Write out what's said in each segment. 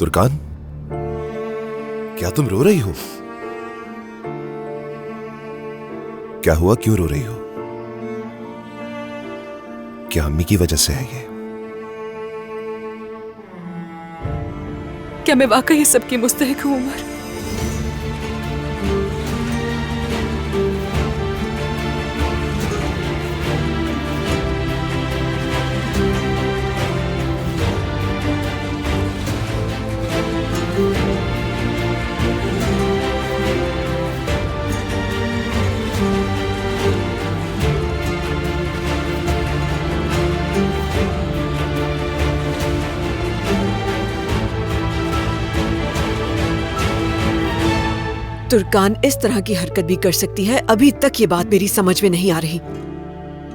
तुर्कान, क्या तुम रो रही हो? क्या हुआ, क्यों रो रही हो? क्या अम्मी की वजह से है ये? क्या मैं वाकई सबकी मुस्तहिक हूं उमर? तुर्कान इस तरह की हरकत भी कर सकती है? अभी तक ये बात मेरी समझ में नहीं आ रही।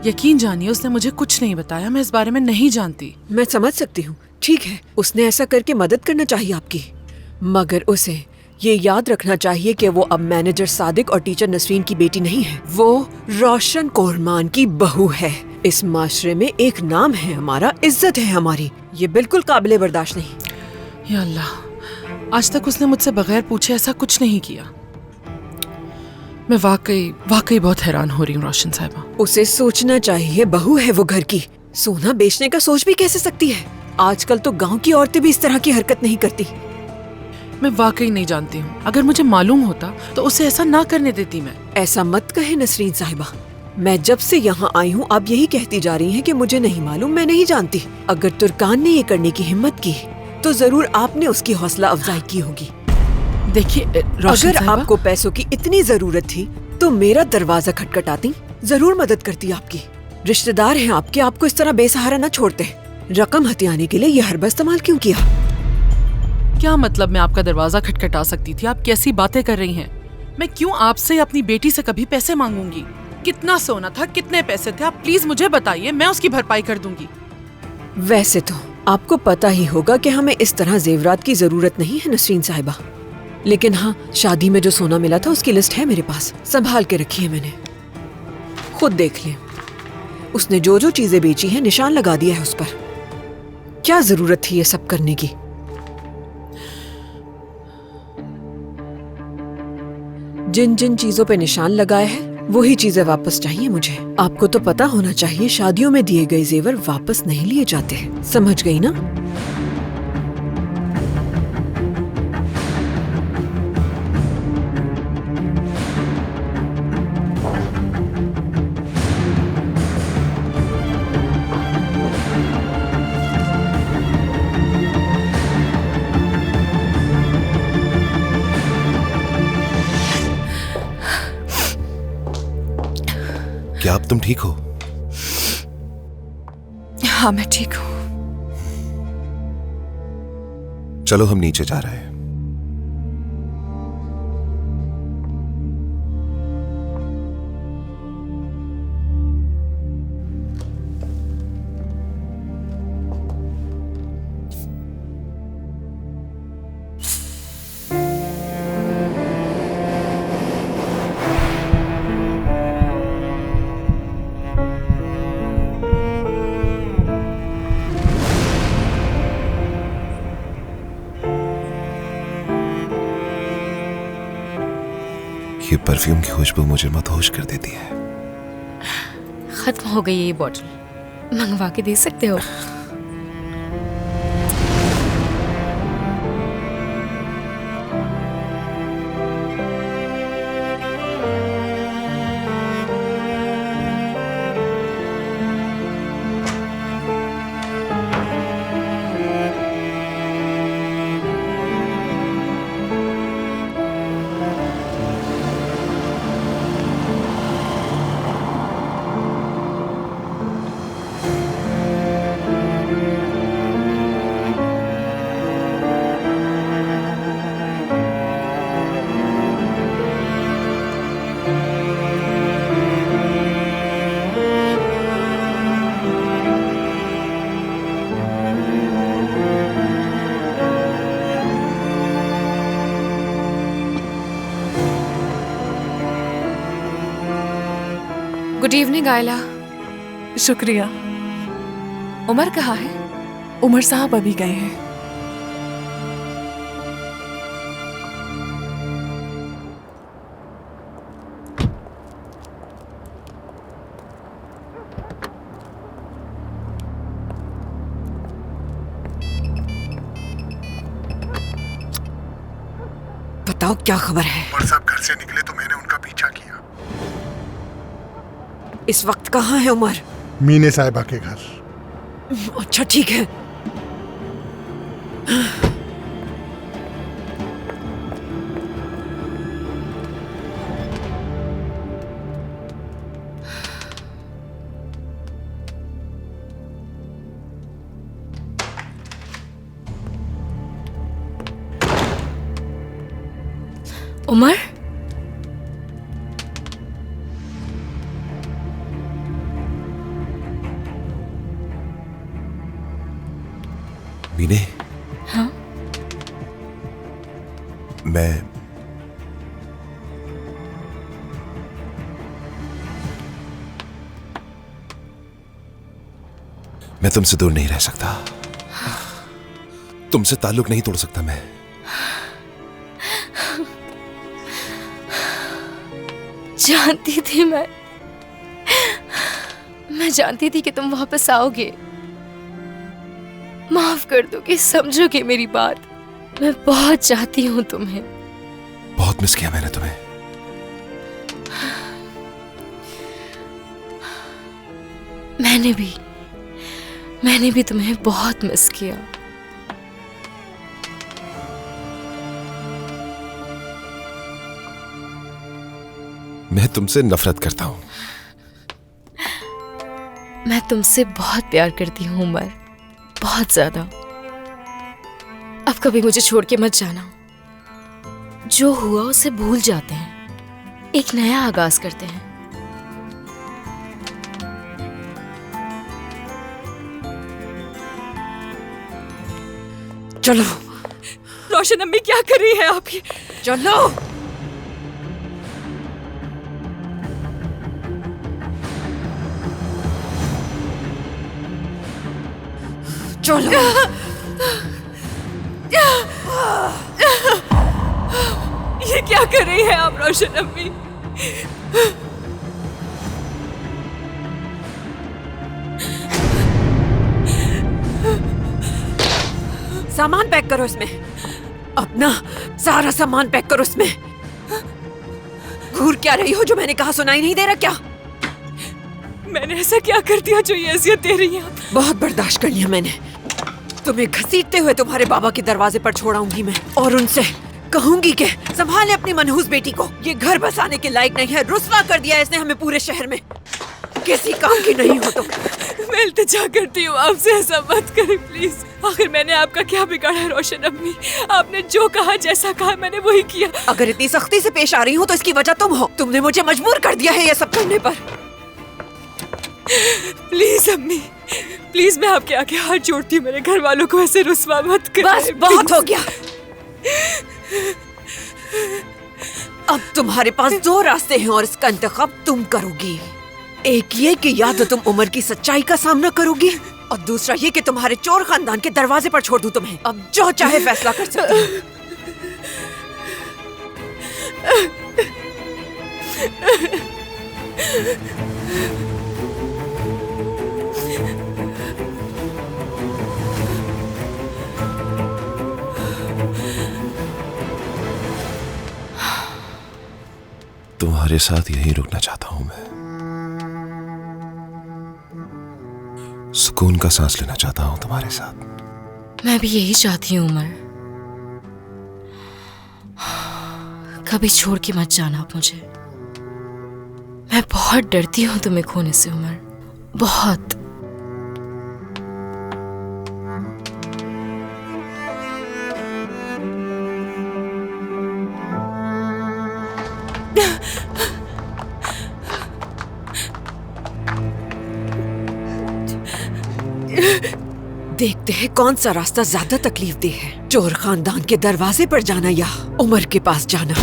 यकीन जानिए, उसने मुझे कुछ नहीं बताया। मैं इस बारे में नहीं जानती। मैं समझ सकती हूँ, ठीक है, उसने ऐसा करके मदद करना चाहिए आपकी, मगर उसे ये याद रखना चाहिए कि वो अब मैनेजर सादिक और टीचर नसरीन की बेटी नहीं है। वो रोशन कोहरमान की बहू है। इस माशरे में एक नाम है हमारा, इज्जत है हमारी। ये बिल्कुल काबिले बर्दाश्त नहीं। या अल्लाह, आज तक उसने मुझसे बगैर पूछे ऐसा कुछ नहीं किया। मैं वाकई बहुत हैरान हो रही हूँ रोशन साहिबा। उसे सोचना चाहिए, बहू है वो घर की। सोना बेचने का सोच भी कैसे सकती है? आजकल तो गांव की औरतें भी इस तरह की हरकत नहीं करती। मैं वाकई नहीं जानती हूँ। अगर मुझे मालूम होता तो उसे ऐसा ना करने देती मैं। ऐसा मत कहे नसरीन साहिबा। मैं जब से यहाँ आई हूँ आप यही कहती जा रही हैं कि मुझे नहीं मालूम, मैं नहीं जानती। अगर तुर्कान ने ये करने की हिम्मत की तो जरूर आपने उसकी हौसला अफजाई की होगी। देखिए अगर आपको पैसों की इतनी जरूरत थी तो मेरा दरवाजा खटखटाती, जरूर मदद करती आपकी। रिश्तेदार हैं आपके, आपको इस तरह बेसहारा न छोड़ते। रकम हथियाने के लिए ये हरबा इस्तेमाल क्यों किया? क्या मतलब मैं आपका दरवाजा खटखटा सकती थी? आप कैसी बातें कर रही हैं? मैं क्यों आपसे अपनी बेटी से कभी पैसे मांगूंगी? कितना सोना था, कितने पैसे थे, आप प्लीज मुझे बताइए, मैं उसकी भरपाई कर दूंगी। वैसे तो आपको पता ही होगा कि हमें इस तरह जेवरात की जरूरत नहीं है नसरीन साहिबा, लेकिन हाँ, शादी में जो सोना मिला था उसकी लिस्ट है मेरे पास, संभाल के रखी है मैंने। खुद देख लें, उसने जो जो चीजें बेची हैं निशान लगा दिया है उस पर। क्या जरूरत थी ये सब करने की? जिन जिन चीजों पे निशान लगाए हैं वही चीजें वापस चाहिए मुझे। आपको तो पता होना चाहिए शादियों में दिए गए जेवर वापस नहीं लिए जाते। समझ गई ना? क्या अब तुम ठीक हो? हाँ, मैं ठीक हूँ। चलो हम नीचे जा रहे हैं। ये परफ्यूम की खुशबू मुझे मदहोश कर देती है। खत्म हो गई है ये बॉटल, मंगवा के दे सकते हो। गुड इवनिंग आयला। शुक्रिया। उमर कहाँ है? उमर साहब अभी गए हैं। बताओ क्या खबर है। उमर साहब घर से निकले तो मैंने उनका पीछा किया। इस वक्त कहाँ है उमर? मीने साहिबा के घर। अच्छा ठीक है। उमर, मीने। हाँ? मैं तुमसे दूर नहीं रह सकता। तुमसे ताल्लुक नहीं तोड़ सकता मैं। जानती थी मैं जानती थी कि तुम वापस आओगे। माफ कर दो कि समझोगे मेरी बात। मैं बहुत चाहती हूँ तुम्हें। बहुत मिस किया मैंने तुम्हें। मैंने भी तुम्हें बहुत मिस किया। मैं तुमसे नफरत करता हूं। मैं तुमसे बहुत प्यार करती हूँ उमर, बहुत ज्यादा। अब कभी मुझे छोड़ के मत जाना। जो हुआ उसे भूल जाते हैं, एक नया आगाज करते हैं। चलो। रोशन अम्मी क्या कर रही है आपकी? चलो। चलो। ये क्या कर रही है आप रोशन अम्मी? सामान पैक करो इसमें। अपना सारा सामान पैक करो इसमें। घूर क्या रही हो? जो मैंने कहा सुनाई नहीं दे रहा क्या? मैंने ऐसा क्या कर दिया जो ये अजियत दे रही है? बहुत बर्दाश्त कर लिया मैंने। तुम्हें घसीटते हुए तुम्हारे बाबा के दरवाजे पर छोड़ाऊंगी मैं, और उनसे कहूंगी कि संभाले अपनी मनहूस बेटी को। ये घर बसाने के लायक नहीं है। रुस्वा कर दिया इसने हमें पूरे शहर में। किसी काम की नहीं हो तुम। मैं इल्तिजा करती हूँ आपसे, ऐसा मत करें प्लीज। आखिर मैंने आपका क्या बिगाड़ा है रोशन अम्मी? आपने जो कहा, जैसा कहा, मैंने वही किया। अगर इतनी सख्ती से पेश आ रही हो तो इसकी वजह तुम हो। तुमने मुझे मजबूर कर दिया है ये सब करने पर। प्लीज अम्मी, प्लीज मैं आपके आगे हाथ जोड़ती हूँ। मेरे घर वालों को ऐसे रुस्वा मत करें। बस बहुत हो गया। अब तुम्हारे पास दो रास्ते हैं और इसका इंतखाब तुम करोगी। एक ये कि या तो तुम उमर की सच्चाई का सामना करोगी, और दूसरा ये कि तुम्हारे चोर खानदान के दरवाजे पर छोड़ दूं तुम्हें। अब जो चाहे फैसला कर सकती हो। तुम्हारे साथ यहीं रुकना चाहता हूं मैं। सुकून का सांस लेना चाहता हूं तुम्हारे साथ। मैं भी यही चाहती हूँ उमर। कभी छोड़ के मत जाना आप मुझे। मैं बहुत डरती हूँ तुम्हें खोने से उमर, बहुत। देखते हैं कौन सा रास्ता ज्यादा तकलीफ दे है। चोर खानदान के दरवाजे पर जाना या उमर के पास जाना।